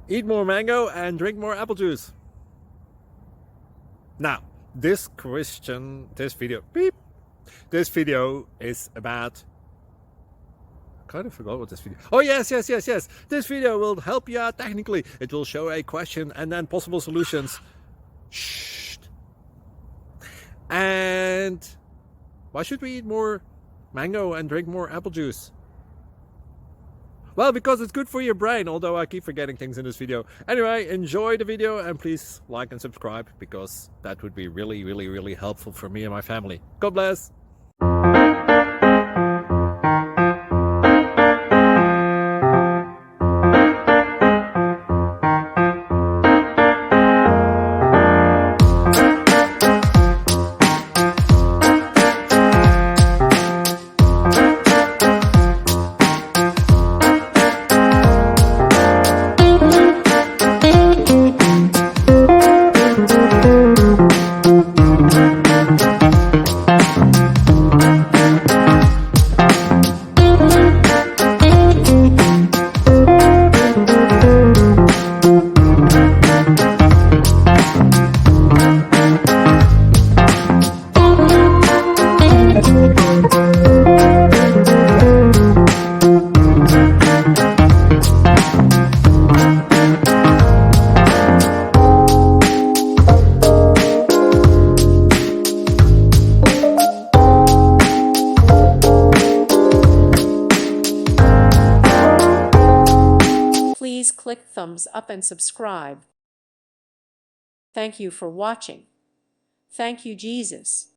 Eat more mango and drink more apple juice. Now, this video is about, kind of forgot what this video. Oh yes. This video will help you out technically. It will show a question and then possible solutions. Shh. And why should we eat more mango and drink more apple juice? Well, because it's good for your brain, although I keep forgetting things in this video. Anyway, enjoy the video and please like and subscribe, because that would be really helpful for me and my family. God bless! Please click thumbs up and subscribe. Thank you for watching. Thank you, Jesus.